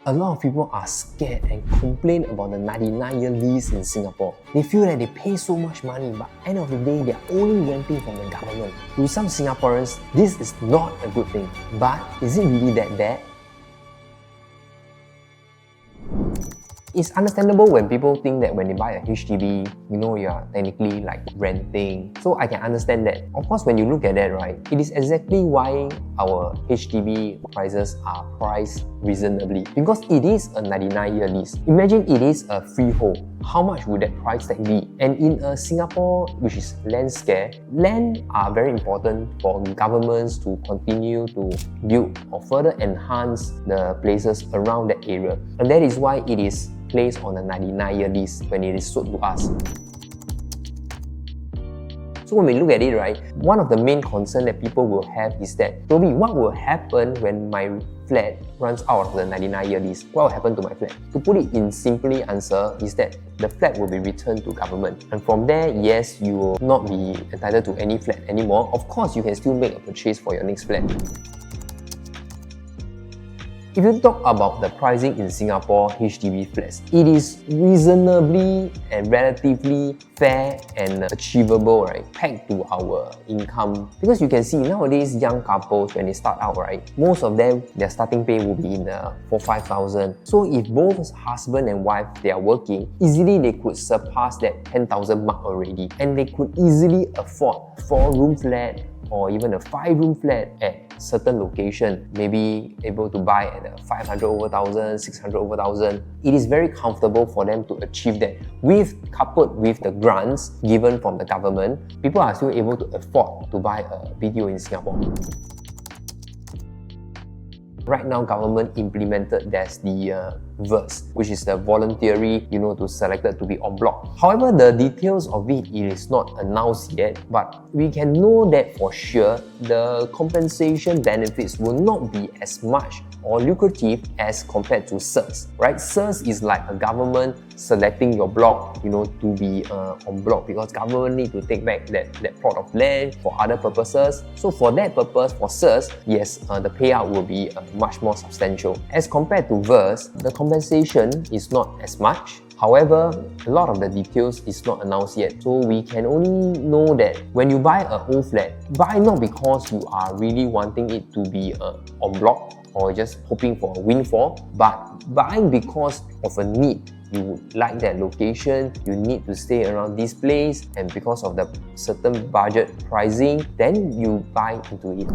A lot of people are scared and complain about the 99-year lease in Singapore. They feel that they pay so much money, but end of the day, they're only renting from the government. To some Singaporeans, this is not a good thing. But is it really that bad? It's understandable when people think that when they buy a HDB, you are technically like renting. So I can understand that. Of course, when you look at that, right, it is exactly why our HDB prices are priced reasonably. Because it is a 99-year lease. Imagine it is a freehold. How much would that price tag be? And in Singapore, which is land scarce, land are very important for governments to continue to build or further enhance the places around that area. And that is why it is placed on a 99-year lease when it is sold to us. So when we look at it, right, one of the main concerns that people will have is that, Toby, what will happen when my flat runs out of the 99-year lease? What will happen to my flat? To put it in simply answer is that the flat will be returned to government. And from there, yes, you will not be entitled to any flat anymore. Of course, you can still make a purchase for your next flat. If you talk about the pricing in Singapore HDB flats, it is reasonably and relatively fair and achievable, right? Pegged to our income. Because you can see nowadays young couples, when they start out, right, most of them, their starting pay will be in the 4,000-5,000. So if both husband and wife, they are working, easily they could surpass that 10,000 mark already. And they could easily afford 4-room flat or even a 5-room flat at certain location, maybe able to buy at a 500 over 1,000, 600 over 1,000. It is very comfortable for them to achieve that. Coupled with the grants given from the government, people are still able to afford to buy a BTO in Singapore. Right now, government implemented there's the VERS, which is the voluntary, to selected to be en bloc. However, the details of it is not announced yet, but we can know that for sure, the compensation benefits will not be as much or lucrative as compared to SERS, right? SERS is like a government selecting your block, to be en bloc because government need to take back that plot of land for other purposes. So for that purpose, for SERS, yes, the payout will be much more substantial. As compared to VERS, the compensation is not as much. However, a lot of the details is not announced yet. So we can only know that when you buy a whole flat, buy not because you are really wanting it to be en bloc or just hoping for a windfall, but buying because of a need. You would like that location, you need to stay around this place, and because of the certain budget pricing, then you buy into it.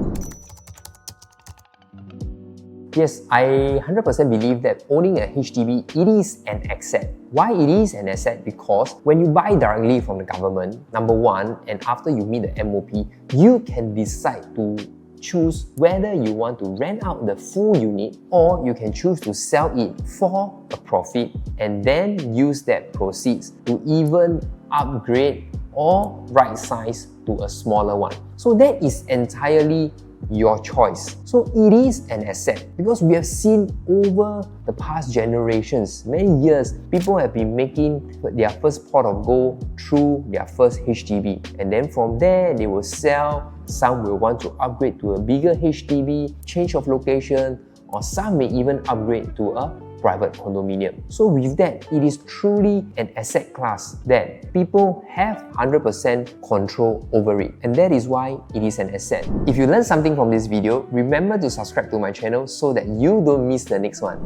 Yes, I 100% believe that owning a HDB, it is an asset. Why it is an asset? Because when you buy directly from the government, number one, and after you meet the MOP, you can decide to choose whether you want to rent out the full unit or you can choose to sell it for a profit and then use that proceeds to even upgrade or right size to a smaller one. So that is entirely your choice. So it is an asset because we have seen over the past generations, many years, people have been making their first pot of gold through their first HDB, and then from there they will sell. Some will want to upgrade to a bigger HDB, change of location, or some may even upgrade to a private condominium. So with that, it is truly an asset class that people have 100% control over it. And that is why it is an asset. If you learned something from this video, remember to subscribe to my channel so that you don't miss the next one.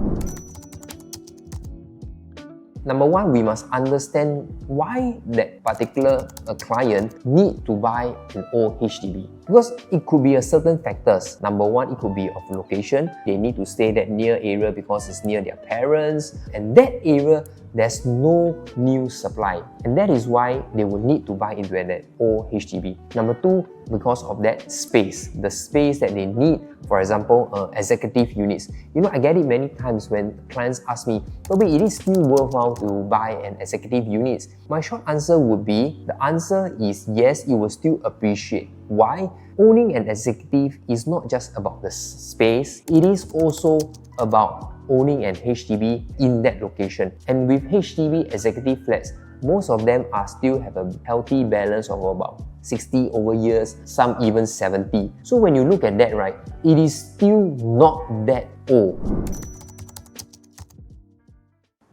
Number one, we must understand why that particular client need to buy an old HDB. Because it could be a certain factors. Number one, it could be of location. They need to stay that near area because it's near their parents. And that area, there's no new supply. And that is why they will need to buy into that old HDB. Number two, because of that space. The space that they need, for example, executive units. I get it many times when clients ask me, Toby, it is still worthwhile to buy an executive unit? My short answer would be, the answer is yes, you will still appreciate. Why? Owning an executive is not just about the space, it is also about owning an HDB in that location. And with HDB executive flats, most of them still have a healthy balance of about 60 over years, some even 70. So when you look at that, right, it is still not that old.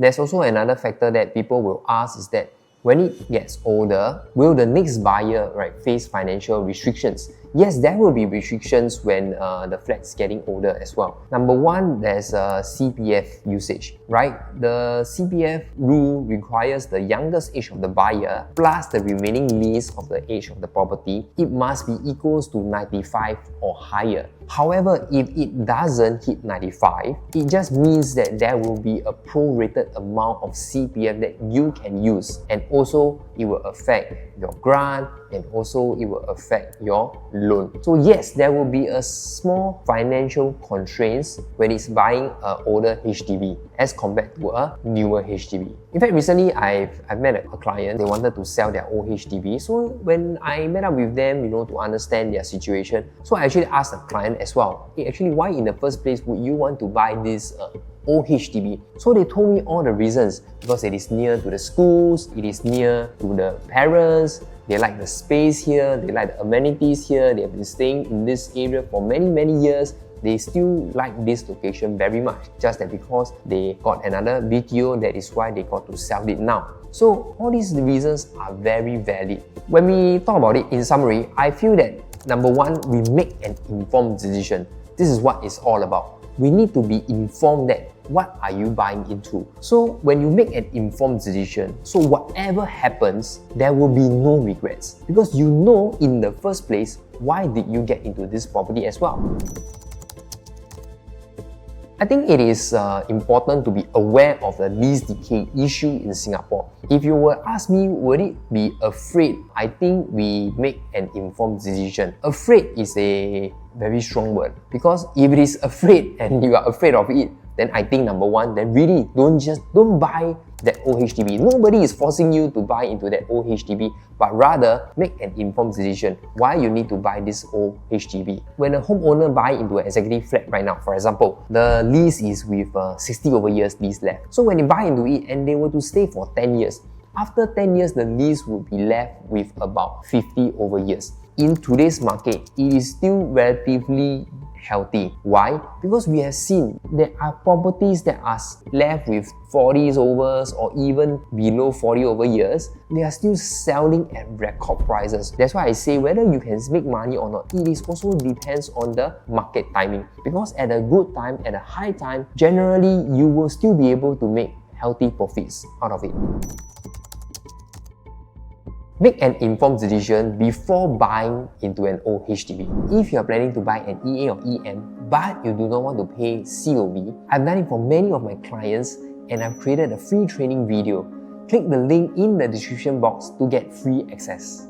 There's also another factor that people will ask is that when it gets older, will the next buyer, right, face financial restrictions? Yes, there will be restrictions when the flat's getting older as well. Number one, there's CPF usage, right? The CPF rule requires the youngest age of the buyer plus the remaining lease of the age of the property. It must be equals to 95 or higher. However, if it doesn't hit 95, it just means that there will be a prorated amount of CPF that you can use, and also it will affect your grant, and also it will affect your loan. So yes, there will be a small financial constraints when it's buying an older HDB as compared to a newer HDB. In fact, recently I've met a client. They wanted to sell their old HDB. So when I met up with them, to understand their situation, so I actually asked the client as well, hey, actually, why in the first place would you want to buy this old HDB? So they told me all the reasons. Because it is near to the schools, it is near to the parents, they like the space here, they like the amenities here, they have been staying in this area for many years. They still like this location very much, just that because they got another BTO, that is why they got to sell it now. So all these reasons are very valid. When we talk about it in summary, I feel that number one, we make an informed decision. This is what it's all about. We need to be informed that what are you buying into. So when you make an informed decision, so whatever happens, there will be no regrets, because you know in the first place, why did you get into this property as well. I think it is important to be aware of the lease decay issue in Singapore. If you were ask me, would it be afraid? I think we make an informed decision. Afraid is a very strong word, because if it is afraid and you are afraid of it, then I think number one, then really don't buy that old HDB. Nobody is forcing you to buy into that old HDB, but rather make an informed decision why you need to buy this old HDB. When a homeowner buy into an executive flat right now, for example, the lease is with 60 over years lease left. So when they buy into it and they were to stay for 10 years, after 10 years, the lease will be left with about 50 over years. In today's market, it is still relatively healthy. Why? Because we have seen there are properties that are left with 40s overs or even below 40 over years. They are still selling at record prices. That's why I say whether you can make money or not, it is also depends on the market timing. Because at a good time, at a high time, generally you will still be able to make healthy profits out of it. Make an informed decision before buying into an old HDB. If you are planning to buy an EA or EM, but you do not want to pay COV, I've done it for many of my clients and I've created a free training video. Click the link in the description box to get free access.